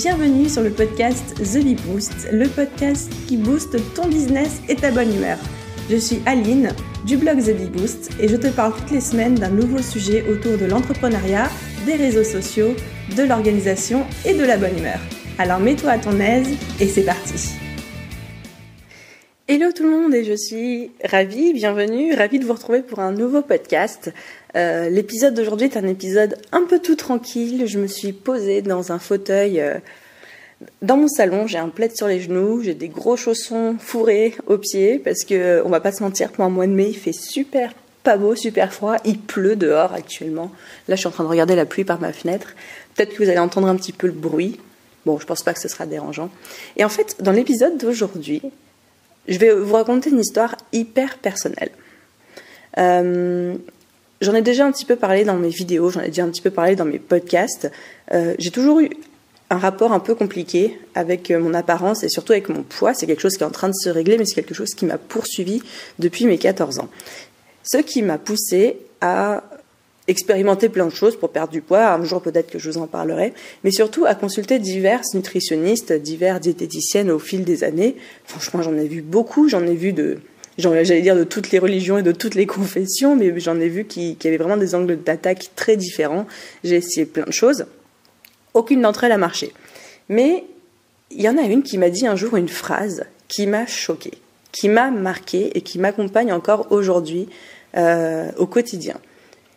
Bienvenue sur le podcast The Bee Boost, le podcast qui booste ton business et ta bonne humeur. Je suis Aline du blog The Bee Boost et je te parle toutes les semaines d'un nouveau sujet autour de l'entrepreneuriat, des réseaux sociaux, de l'organisation et de la bonne humeur. Alors mets-toi à ton aise et c'est parti. Hello tout le monde et je suis ravie de vous retrouver pour un nouveau podcast. L'épisode d'aujourd'hui est un épisode un peu tout tranquille. Je me suis posée dans un fauteuil dans mon salon. J'ai un plaid sur les genoux, j'ai des gros chaussons fourrés aux pieds parce que on va pas se mentir, pour un mois de mai, il fait super pas beau, super froid. Il pleut dehors actuellement. Là, je suis en train de regarder la pluie par ma fenêtre. Peut-être que vous allez entendre un petit peu le bruit. Bon, je pense pas que ce sera dérangeant. Et en fait, dans l'épisode d'aujourd'hui, je vais vous raconter une histoire hyper personnelle. J'en ai déjà un petit peu parlé dans mes vidéos, j'en ai déjà un petit peu parlé dans mes podcasts. J'ai toujours eu un rapport un peu compliqué avec mon apparence et surtout avec mon poids. C'est quelque chose qui est en train de se régler, mais c'est quelque chose qui m'a poursuivi depuis mes 14 ans. Ce qui m'a poussé à expérimenter plein de choses pour perdre du poids. Un jour, peut-être que je vous en parlerai. Mais surtout, à consulter diverses nutritionnistes, diverses diététiciennes au fil des années. Franchement, j'en ai vu beaucoup. J'en ai vu j'allais dire de toutes les religions et de toutes les confessions, mais j'en ai vu qui avaient vraiment des angles d'attaque très différents. J'ai essayé plein de choses. Aucune d'entre elles a marché. Mais il y en a une qui m'a dit un jour une phrase qui m'a choquée, qui m'a marquée et qui m'accompagne encore aujourd'hui au quotidien.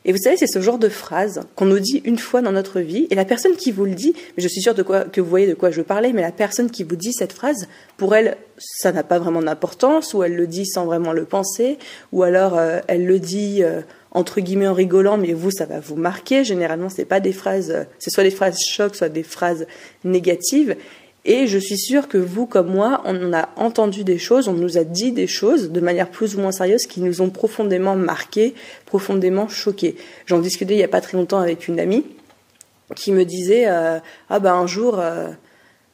Et vous savez, c'est ce genre de phrase qu'on nous dit une fois dans notre vie, et la personne qui vous le dit, mais je suis sûre que vous voyez de quoi je veux parler, mais la personne qui vous dit cette phrase, pour elle, ça n'a pas vraiment d'importance, ou elle le dit sans vraiment le penser, ou alors elle le dit entre guillemets en rigolant, mais vous, ça va vous marquer. Généralement, c'est pas des phrases, c'est soit des phrases chocs, soit des phrases négatives. Et je suis sûre que vous, comme moi, on a entendu des choses, on nous a dit des choses de manière plus ou moins sérieuse qui nous ont profondément marqués, profondément choqués. J'en discutais il n'y a pas très longtemps avec une amie qui me disait un jour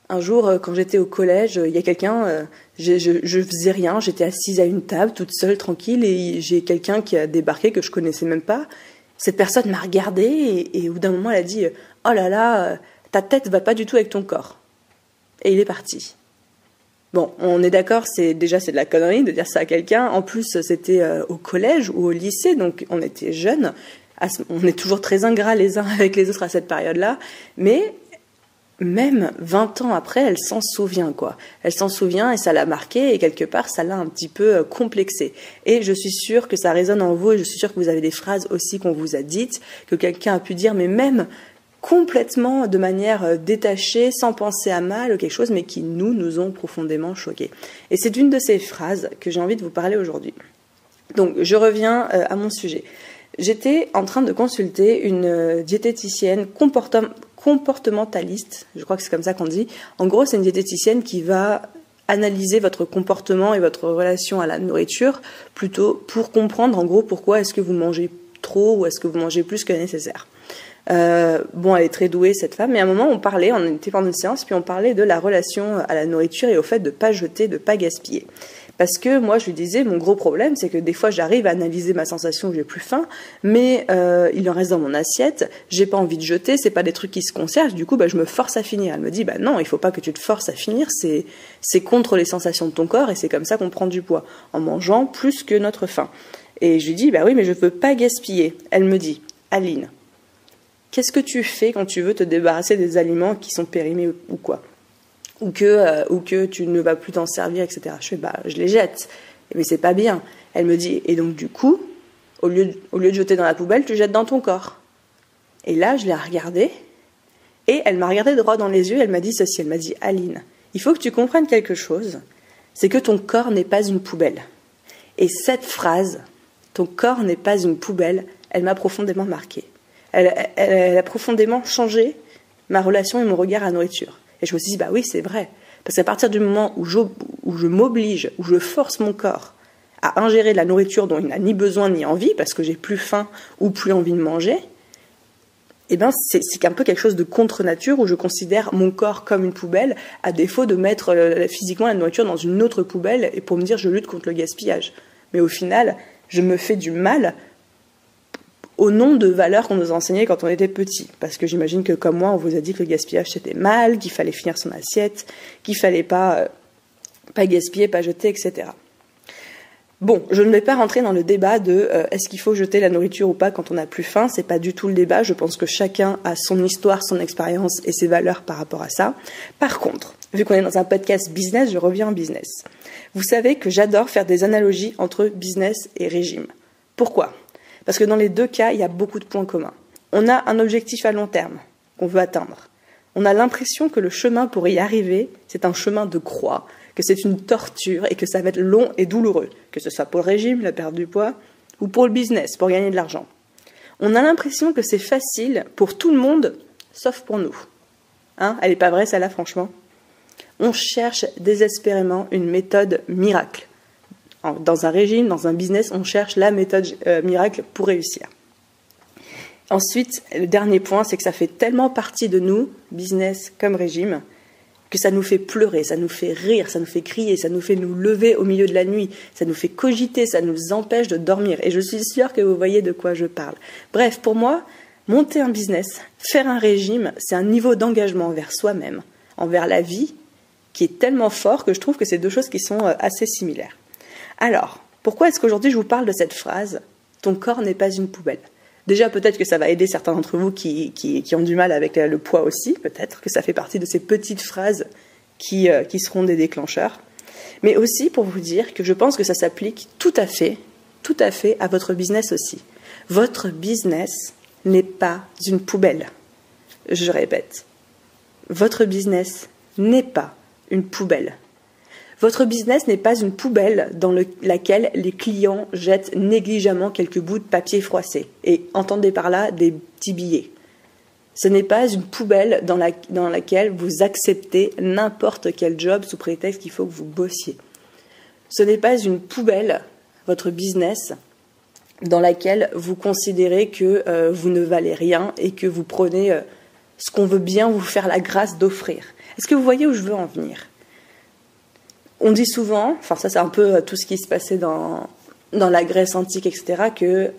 quand j'étais au collège, il y a quelqu'un, je faisais rien, j'étais assise à une table toute seule, tranquille, et j'ai quelqu'un qui a débarqué que je connaissais même pas. Cette personne m'a regardée et au bout d'un moment, elle a dit « Oh là là, ta tête va pas du tout avec ton corps ». Et il est parti. Bon, on est d'accord, c'est de la connerie de dire ça à quelqu'un. En plus, c'était au collège ou au lycée, donc on était jeunes. On est toujours très ingrats les uns avec les autres à cette période-là. Mais même 20 ans après, elle s'en souvient, quoi. Elle s'en souvient et ça l'a marqué et quelque part, ça l'a un petit peu complexé. Et je suis sûre que ça résonne en vous et je suis sûre que vous avez des phrases aussi qu'on vous a dites, que quelqu'un a pu dire, mais même complètement de manière détachée, sans penser à mal ou quelque chose, mais qui nous ont profondément choqués. Et c'est d'une de ces phrases que j'ai envie de vous parler aujourd'hui. Donc, je reviens à mon sujet. J'étais en train de consulter une diététicienne comportementaliste, je crois que c'est comme ça qu'on dit. En gros, c'est une diététicienne qui va analyser votre comportement et votre relation à la nourriture, plutôt pour comprendre en gros pourquoi est-ce que vous mangez trop ou est-ce que vous mangez plus que nécessaire. Elle est très douée cette femme, mais à un moment on était pendant une séance, puis on parlait de la relation à la nourriture et au fait de pas jeter, de pas gaspiller. Parce que moi je lui disais, mon gros problème c'est que des fois j'arrive à analyser ma sensation où j'ai plus faim, mais il en reste dans mon assiette, j'ai pas envie de jeter, c'est pas des trucs qui se conservent, du coup je me force à finir. Elle me dit non, il faut pas que tu te forces à finir, c'est contre les sensations de ton corps et c'est comme ça qu'on prend du poids, en mangeant plus que notre faim. Et je lui dis oui mais je peux pas gaspiller. Elle me dit, Aline, qu'est-ce que tu fais quand tu veux te débarrasser des aliments qui sont périmés ou quoi, ou que tu ne vas plus t'en servir, etc. Je fais je les jette. Mais c'est pas bien. Elle me dit et donc du coup, au lieu de jeter dans la poubelle, tu jettes dans ton corps. Et là, je l'ai regardée et elle m'a regardé droit dans les yeux. Elle m'a dit ceci. Elle m'a dit Aline, il faut que tu comprennes quelque chose. C'est que ton corps n'est pas une poubelle. Et cette phrase, ton corps n'est pas une poubelle, elle m'a profondément marquée. Elle a profondément changé ma relation et mon regard à la nourriture. Et je me suis dit, oui, c'est vrai. Parce qu'à partir du moment où je m'oblige, où je force mon corps à ingérer de la nourriture dont il n'a ni besoin ni envie, parce que j'ai plus faim ou plus envie de manger, c'est un peu quelque chose de contre-nature où je considère mon corps comme une poubelle, à défaut de mettre physiquement la nourriture dans une autre poubelle et pour me dire je lutte contre le gaspillage. Mais au final, je me fais du mal au nom de valeurs qu'on nous a enseignées quand on était petit. Parce que j'imagine que comme moi, on vous a dit que le gaspillage c'était mal, qu'il fallait finir son assiette, qu'il fallait pas gaspiller, pas jeter, etc. Bon, je ne vais pas rentrer dans le débat de est-ce qu'il faut jeter la nourriture ou pas quand on n'a plus faim. C'est pas du tout le débat. Je pense que chacun a son histoire, son expérience et ses valeurs par rapport à ça. Par contre, vu qu'on est dans un podcast business, je reviens en business. Vous savez que j'adore faire des analogies entre business et régime. Pourquoi ? Parce que dans les deux cas, il y a beaucoup de points communs. On a un objectif à long terme qu'on veut atteindre. On a l'impression que le chemin pour y arriver, c'est un chemin de croix, que c'est une torture et que ça va être long et douloureux, que ce soit pour le régime, la perte du poids, ou pour le business, pour gagner de l'argent. On a l'impression que c'est facile pour tout le monde, sauf pour nous. Hein ? Elle n'est pas vraie, celle-là, franchement. On cherche désespérément une méthode miracle. Dans un régime, dans un business, on cherche la méthode miracle pour réussir. Ensuite, le dernier point, c'est que ça fait tellement partie de nous, business comme régime, que ça nous fait pleurer, ça nous fait rire, ça nous fait crier, ça nous fait nous lever au milieu de la nuit, ça nous fait cogiter, ça nous empêche de dormir. Et je suis sûre que vous voyez de quoi je parle. Bref, pour moi, monter un business, faire un régime, c'est un niveau d'engagement envers soi-même, envers la vie, qui est tellement fort que je trouve que c'est deux choses qui sont assez similaires. Alors, pourquoi est-ce qu'aujourd'hui je vous parle de cette phrase « Ton corps n'est pas une poubelle ». Déjà, peut-être que ça va aider certains d'entre vous qui ont du mal avec le poids aussi. Peut-être que ça fait partie de ces petites phrases qui seront des déclencheurs. Mais aussi pour vous dire que je pense que ça s'applique tout à fait à votre business aussi. Votre business n'est pas une poubelle. Je répète, votre business n'est pas une poubelle. Votre business n'est pas une poubelle dans laquelle les clients jettent négligemment quelques bouts de papier froissé. Et entendez par là des petits billets. Ce n'est pas une poubelle dans laquelle vous acceptez n'importe quel job sous prétexte qu'il faut que vous bossiez. Ce n'est pas une poubelle, votre business, dans laquelle vous considérez que vous ne valez rien et que vous prenez ce qu'on veut bien vous faire la grâce d'offrir. Est-ce que vous voyez où je veux en venir ? On dit souvent, enfin ça c'est un peu tout ce qui se passait dans la Grèce antique, etc., que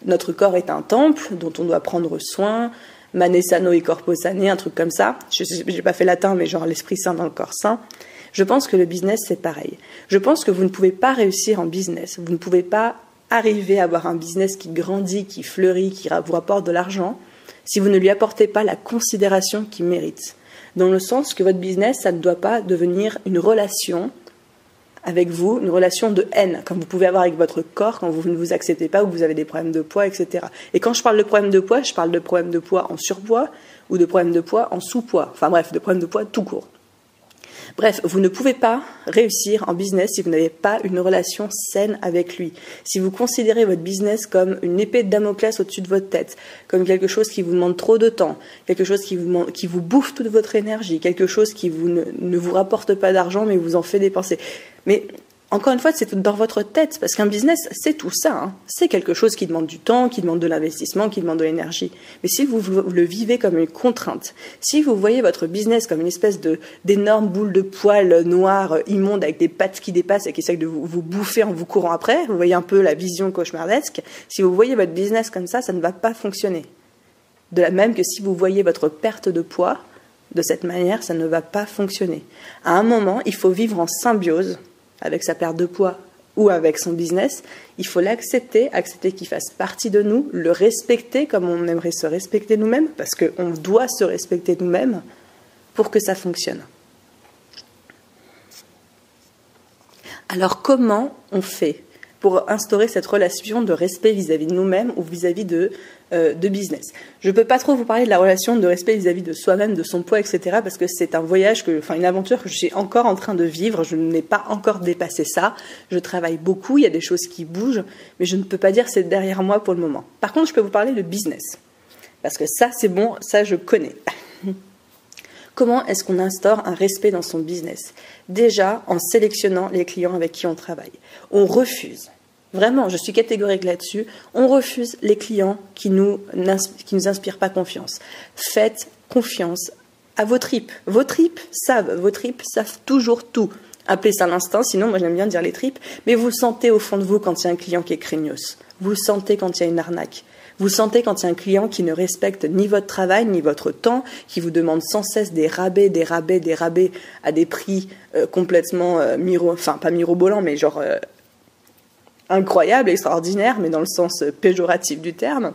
notre corps est un temple dont on doit prendre soin, mane sano et corpo sane, un truc comme ça. Je n'ai pas fait latin, mais genre l'esprit saint dans le corps saint. Je pense que le business c'est pareil. Je pense que vous ne pouvez pas réussir en business, vous ne pouvez pas arriver à avoir un business qui grandit, qui fleurit, qui vous rapporte de l'argent, si vous ne lui apportez pas la considération qu'il mérite. Dans le sens que votre business, ça ne doit pas devenir une relation avec vous, une relation de haine, comme vous pouvez avoir avec votre corps quand vous ne vous acceptez pas ou que vous avez des problèmes de poids, etc. Et quand je parle de problèmes de poids, je parle de problèmes de poids en surpoids ou de problèmes de poids en sous-poids. Enfin bref, de problèmes de poids tout court. Bref, vous ne pouvez pas réussir en business si vous n'avez pas une relation saine avec lui. Si vous considérez votre business comme une épée de Damoclès au-dessus de votre tête, comme quelque chose qui vous demande trop de temps, quelque chose qui vous bouffe toute votre énergie, quelque chose qui ne vous rapporte pas d'argent mais vous en fait dépenser. Mais encore une fois, c'est tout dans votre tête, parce qu'un business, c'est tout ça. Hein. C'est quelque chose qui demande du temps, qui demande de l'investissement, qui demande de l'énergie. Mais si vous le vivez comme une contrainte, si vous voyez votre business comme une espèce d'énorme boule de poils noire, immonde, avec des pattes qui dépassent et qui essaie de vous bouffer en vous courant après, vous voyez un peu la vision cauchemardesque, si vous voyez votre business comme ça ne va pas fonctionner. De la même que si vous voyez votre perte de poids de cette manière, ça ne va pas fonctionner. À un moment, il faut vivre en symbiose avec sa perte de poids ou avec son business, il faut l'accepter, accepter qu'il fasse partie de nous, le respecter comme on aimerait se respecter nous-mêmes, parce qu'on doit se respecter nous-mêmes pour que ça fonctionne. Alors comment on fait pour instaurer cette relation de respect vis-à-vis de nous-mêmes ou vis-à-vis de business. Je ne peux pas trop vous parler de la relation de respect vis-à-vis de soi-même, de son poids, etc. parce que c'est un voyage, une aventure que je suis encore en train de vivre. Je n'ai pas encore dépassé ça. Je travaille beaucoup, il y a des choses qui bougent, mais je ne peux pas dire que c'est derrière moi pour le moment. Par contre, je peux vous parler de business. Parce que ça, c'est bon, ça, je connais. Comment est-ce qu'on instaure un respect dans son business? Déjà, en sélectionnant les clients avec qui on travaille. On refuse. Vraiment, je suis catégorique là-dessus. On refuse les clients qui nous inspirent pas confiance. Faites confiance à vos tripes. Vos tripes savent toujours tout. Appelez ça l'instinct, sinon moi j'aime bien dire les tripes, mais vous sentez au fond de vous quand il y a un client qui est craignos. Vous sentez quand il y a une arnaque. Vous sentez quand il y a un client qui ne respecte ni votre travail, ni votre temps, qui vous demande sans cesse des rabais, des rabais, des rabais à des prix complètement pas mirobolants, mais genre incroyables, extraordinaires, mais dans le sens péjoratif du terme.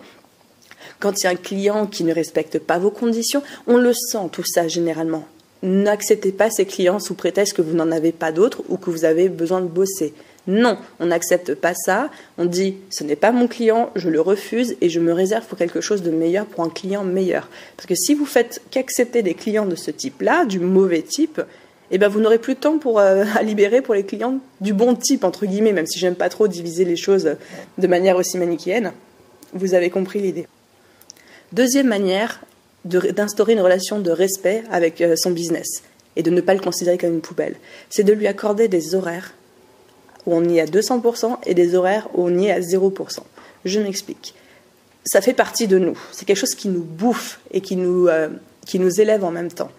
Quand il y a un client qui ne respecte pas vos conditions, on le sent tout ça généralement. N'acceptez pas ces clients sous prétexte que vous n'en avez pas d'autres ou que vous avez besoin de bosser. Non, on n'accepte pas ça. On dit, ce n'est pas mon client, je le refuse et je me réserve pour quelque chose de meilleur, pour un client meilleur. Parce que si vous faites qu'accepter des clients de ce type-là, du mauvais type, eh ben vous n'aurez plus de temps à libérer pour les clients du bon type, entre guillemets, même si j'aime pas trop diviser les choses de manière aussi manichéenne. Vous avez compris l'idée. Deuxième manière d'instaurer une relation de respect avec son business et de ne pas le considérer comme une poubelle, c'est de lui accorder des horaires où on y est à 200% et des horaires où on y est à 0%. Je m'explique. Ça fait partie de nous. C'est quelque chose qui nous bouffe et qui nous élève en même temps.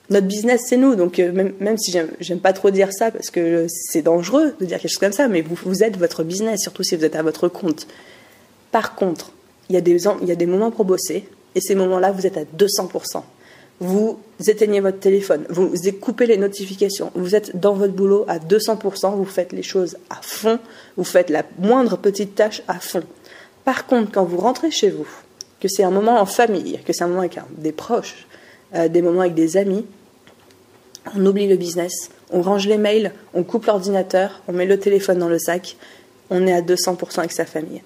Notre business, c'est nous. Donc, même si j'aime pas trop dire ça parce que c'est dangereux de dire quelque chose comme ça, mais vous êtes votre business, surtout si vous êtes à votre compte. Par contre, il y a des moments pour bosser et ces moments-là, vous êtes à 200%. Vous éteignez votre téléphone, vous coupez les notifications, vous êtes dans votre boulot à 200%, vous faites les choses à fond, vous faites la moindre petite tâche à fond. Par contre, quand vous rentrez chez vous, que c'est un moment en famille, que c'est un moment avec des proches, des moments avec des amis, on oublie le business, on range les mails, on coupe l'ordinateur, on met le téléphone dans le sac, on est à 200% avec sa famille.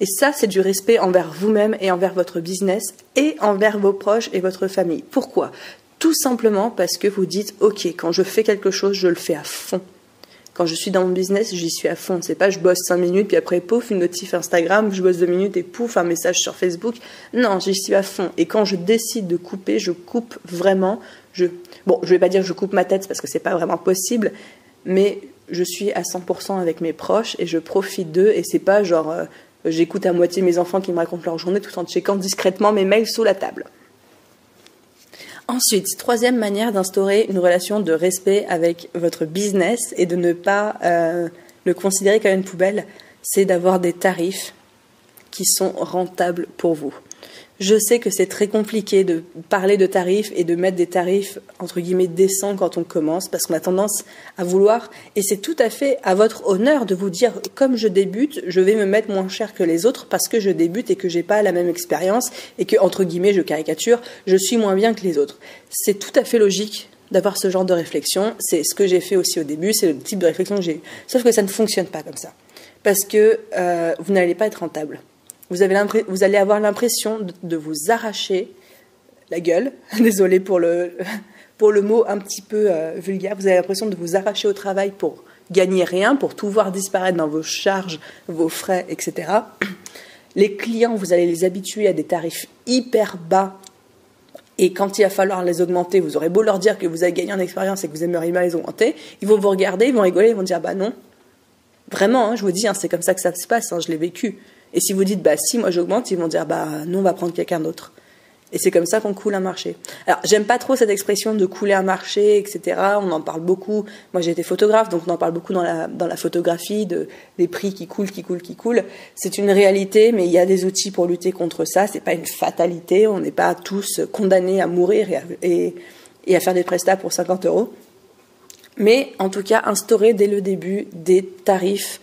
Et ça, c'est du respect envers vous-même et envers votre business et envers vos proches et votre famille. Pourquoi ? Tout simplement parce que vous dites, ok, quand je fais quelque chose, je le fais à fond. Quand je suis dans mon business, j'y suis à fond. C'est pas je bosse 5 minutes, puis après, pouf, une notif Instagram, je bosse 2 minutes et pouf, un message sur Facebook. Non, j'y suis à fond. Et quand je décide de couper, je coupe vraiment. Bon, je vais pas dire que je coupe ma tête parce que c'est pas vraiment possible, mais je suis à 100% avec mes proches et je profite d'eux et c'est pas genre... j'écoute à moitié mes enfants qui me racontent leur journée tout en checkant discrètement mes mails sous la table. Ensuite, troisième manière d'instaurer une relation de respect avec votre business et de ne pas le considérer comme une poubelle, c'est d'avoir des tarifs qui sont rentables pour vous. Je sais que c'est très compliqué de parler de tarifs et de mettre des tarifs entre guillemets décents quand on commence parce qu'on a tendance à vouloir, et c'est tout à fait à votre honneur de vous dire comme je débute, je vais me mettre moins cher que les autres parce que je débute et que j'ai pas la même expérience et que entre guillemets je caricature, je suis moins bien que les autres. C'est tout à fait logique d'avoir ce genre de réflexion, c'est ce que j'ai fait aussi au début, c'est le type de réflexion que j'ai eu. Sauf que ça ne fonctionne pas comme ça parce que vous n'allez pas être rentable. Vous allez avoir l'impression de vous arracher la gueule. Désolée pour le mot un petit peu vulgaire. Vous avez l'impression de vous arracher au travail pour gagner rien, pour tout voir disparaître dans vos charges, vos frais, etc. Les clients, vous allez les habituer à des tarifs hyper bas. Et quand il va falloir les augmenter, vous aurez beau leur dire que vous avez gagné en expérience et que vous aimeriez bien les augmenter, ils vont vous regarder, ils vont rigoler, ils vont dire « bah non ». Vraiment, hein, je vous dis, hein, c'est comme ça que ça se passe, hein, je l'ai vécu. Et si vous dites, bah si, moi j'augmente, ils vont dire, bah non, on va prendre quelqu'un d'autre. Et c'est comme ça qu'on coule un marché. Alors, j'aime pas trop cette expression de couler un marché, etc. On en parle beaucoup. Moi, j'ai été photographe, donc on en parle beaucoup dans la photographie, des prix qui coulent. C'est une réalité, mais il y a des outils pour lutter contre ça. C'est pas une fatalité. On n'est pas tous condamnés à mourir et à faire des prestats pour 50 €. Mais, en tout cas, instaurer dès le début des tarifs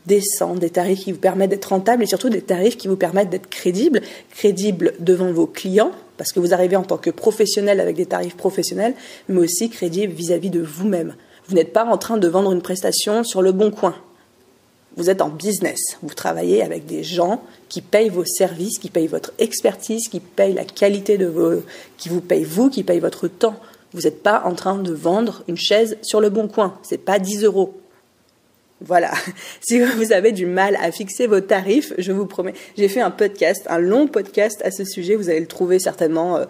décents, des tarifs qui vous permettent d'être rentables et surtout des tarifs qui vous permettent d'être crédibles devant vos clients, parce que vous arrivez en tant que professionnel avec des tarifs professionnels, mais aussi crédibles vis-à-vis de vous-même. Vous n'êtes pas en train de vendre une prestation sur le bon coin. Vous êtes en business. Vous travaillez avec des gens qui payent vos services, qui payent votre expertise, qui payent la qualité qui vous payent vous, qui payent votre temps. Vous n'êtes pas en train de vendre une chaise sur le bon coin. C'est pas 10 €. Voilà, si vous avez du mal à fixer vos tarifs, je vous promets, j'ai fait un long podcast à ce sujet, vous allez le trouver certainement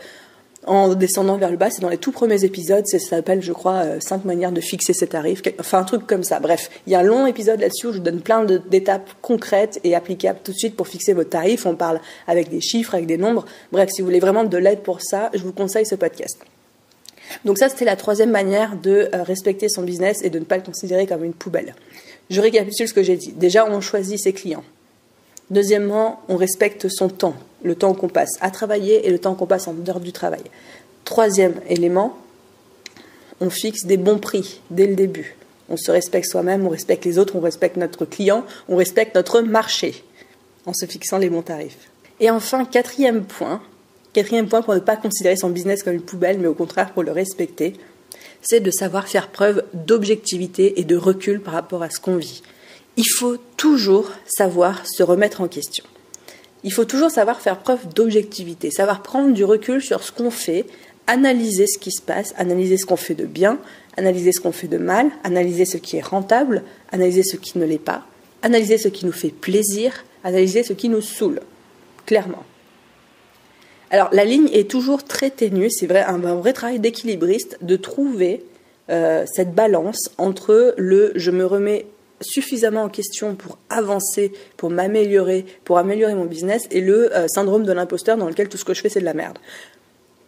en descendant vers le bas, c'est dans les tout premiers épisodes, ça s'appelle je crois 5 manières de fixer ses tarifs, enfin un truc comme ça, bref, il y a un long épisode là-dessus où je vous donne plein d'étapes concrètes et applicables tout de suite pour fixer vos tarifs, on parle avec des chiffres, avec des nombres, bref, si vous voulez vraiment de l'aide pour ça, je vous conseille ce podcast. Donc ça, c'était la troisième manière de respecter son business et de ne pas le considérer comme une poubelle. Je récapitule ce que j'ai dit. Déjà, on choisit ses clients. Deuxièmement, on respecte son temps, le temps qu'on passe à travailler et le temps qu'on passe en dehors du travail. Troisième élément, on fixe des bons prix dès le début. On se respecte soi-même, on respecte les autres, on respecte notre client, on respecte notre marché en se fixant les bons tarifs. Et enfin, quatrième point pour ne pas considérer son business comme une poubelle, mais au contraire pour le respecter, c'est de savoir faire preuve d'objectivité et de recul par rapport à ce qu'on vit. Il faut toujours savoir se remettre en question. Il faut toujours savoir faire preuve d'objectivité, savoir prendre du recul sur ce qu'on fait, analyser ce qui se passe, analyser ce qu'on fait de bien, analyser ce qu'on fait de mal, analyser ce qui est rentable, analyser ce qui ne l'est pas, analyser ce qui nous fait plaisir, analyser ce qui nous saoule, clairement. Alors la ligne est toujours très ténue, c'est vrai, un vrai travail d'équilibriste de trouver cette balance entre le « je me remets suffisamment en question pour avancer, pour m'améliorer, pour améliorer mon business » et le syndrome de l'imposteur dans lequel tout ce que je fais c'est de la merde.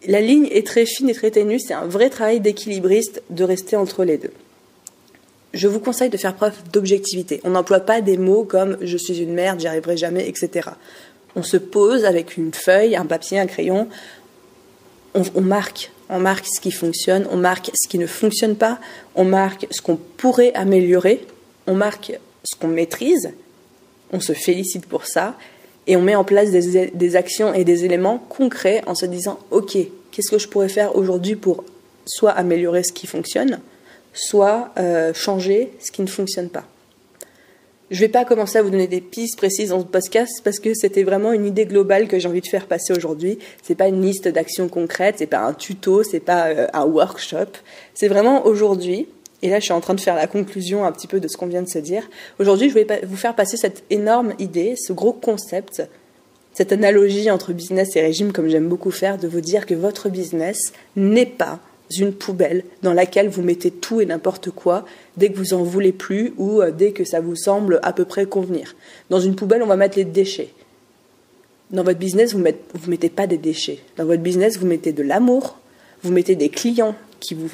La ligne est très fine et très ténue, c'est un vrai travail d'équilibriste de rester entre les deux. Je vous conseille de faire preuve d'objectivité. On n'emploie pas des mots comme « je suis une merde, j'y arriverai jamais », etc. On se pose avec une feuille, un papier, un crayon, on marque ce qui fonctionne, on marque ce qui ne fonctionne pas, on marque ce qu'on pourrait améliorer, on marque ce qu'on maîtrise, on se félicite pour ça, et on met en place des actions et des éléments concrets en se disant « Ok, qu'est-ce que je pourrais faire aujourd'hui pour soit améliorer ce qui fonctionne, soit changer ce qui ne fonctionne pas ?» Je ne vais pas commencer à vous donner des pistes précises dans ce podcast parce que c'était vraiment une idée globale que j'ai envie de faire passer aujourd'hui. C'est pas une liste d'actions concrètes, c'est pas un tuto, c'est pas un workshop. C'est vraiment aujourd'hui, et là je suis en train de faire la conclusion un petit peu de ce qu'on vient de se dire. Aujourd'hui, je vais vous faire passer cette énorme idée, ce gros concept, cette analogie entre business et régime, comme j'aime beaucoup faire, de vous dire que votre business n'est pas une poubelle dans laquelle vous mettez tout et n'importe quoi dès que vous en voulez plus ou dès que ça vous semble à peu près convenir. Dans une poubelle, on va mettre les déchets. Dans votre business, vous mettez pas des déchets. Dans votre business, vous mettez de l'amour, vous mettez des clients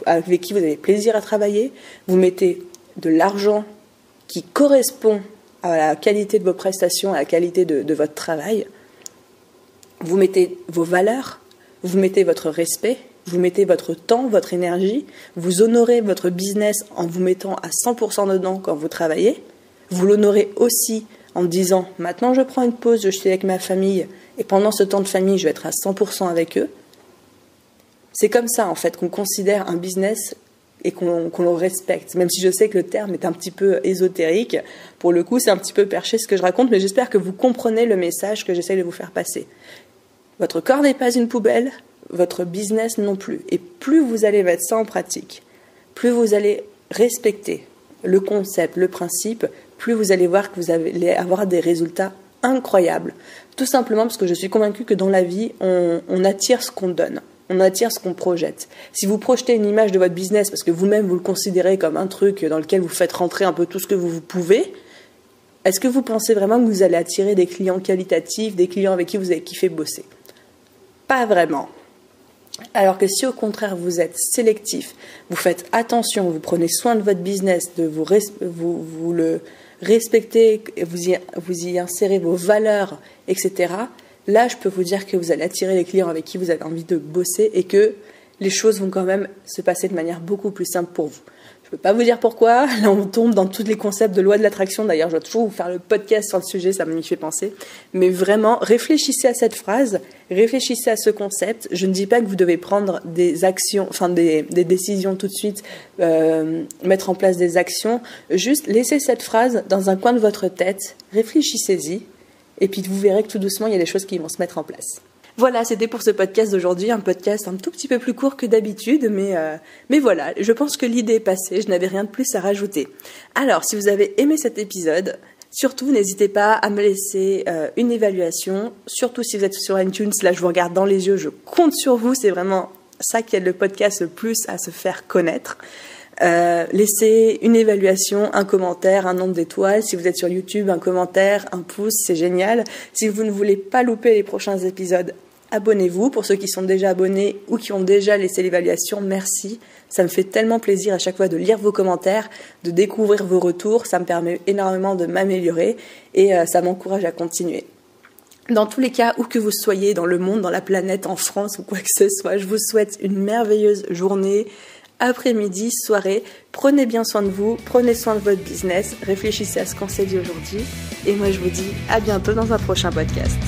avec qui vous avez plaisir à travailler, vous mettez de l'argent qui correspond à la qualité de vos prestations, à la qualité de votre travail, vous mettez vos valeurs, vous mettez votre respect, vous mettez votre temps, votre énergie, vous honorez votre business en vous mettant à 100% dedans quand vous travaillez, vous l'honorez aussi en disant « maintenant je prends une pause, je suis avec ma famille et pendant ce temps de famille je vais être à 100% avec eux ». C'est comme ça en fait qu'on considère un business et qu'on le respecte, même si je sais que le terme est un petit peu ésotérique. Pour le coup, c'est un petit peu perché ce que je raconte, mais j'espère que vous comprenez le message que j'essaie de vous faire passer. Votre corps n'est pas une poubelle, votre business non plus. Et plus vous allez mettre ça en pratique, plus vous allez respecter le concept, le principe, plus vous allez voir que vous allez avoir des résultats incroyables. Tout simplement parce que je suis convaincue que dans la vie, on attire ce qu'on donne. On attire ce qu'on projette. Si vous projetez une image de votre business parce que vous-même vous le considérez comme un truc dans lequel vous faites rentrer un peu tout ce que vous pouvez, est-ce que vous pensez vraiment que vous allez attirer des clients qualitatifs, des clients avec qui vous avez kiffé bosser? Pas vraiment. Alors que si au contraire vous êtes sélectif, vous faites attention, vous prenez soin de votre business, vous le respectez, vous y insérez vos valeurs, etc., là je peux vous dire que vous allez attirer les clients avec qui vous avez envie de bosser et que les choses vont quand même se passer de manière beaucoup plus simple pour vous. Je ne peux pas vous dire pourquoi, là on tombe dans tous les concepts de loi de l'attraction, d'ailleurs je dois toujours vous faire le podcast sur le sujet, ça m'y fait penser, mais vraiment réfléchissez à cette phrase, réfléchissez à ce concept, je ne dis pas que vous devez prendre des actions, enfin des décisions tout de suite, mettre en place des actions, juste laissez cette phrase dans un coin de votre tête, réfléchissez-y, et puis vous verrez que tout doucement il y a des choses qui vont se mettre en place. Voilà, c'était pour ce podcast d'aujourd'hui, un podcast un tout petit peu plus court que d'habitude, mais voilà, je pense que l'idée est passée, je n'avais rien de plus à rajouter. Alors, si vous avez aimé cet épisode, surtout n'hésitez pas à me laisser une évaluation, surtout si vous êtes sur iTunes, là je vous regarde dans les yeux, je compte sur vous, c'est vraiment ça qui aide le podcast le plus à se faire connaître. Laissez une évaluation, un commentaire, un nombre d'étoiles. Si vous êtes sur YouTube, un commentaire, un pouce, c'est génial. Si vous ne voulez pas louper les prochains épisodes, abonnez-vous. Pour ceux qui sont déjà abonnés ou qui ont déjà laissé l'évaluation, merci. Ça me fait tellement plaisir à chaque fois de lire vos commentaires, de découvrir vos retours. Ça me permet énormément de m'améliorer et ça m'encourage à continuer. Dans tous les cas, où que vous soyez dans le monde, dans la planète, en France ou quoi que ce soit, je vous souhaite une merveilleuse journée, après-midi, soirée. Prenez bien soin de vous, prenez soin de votre business, réfléchissez à ce qu'on s'est dit aujourd'hui. Et moi, je vous dis à bientôt dans un prochain podcast.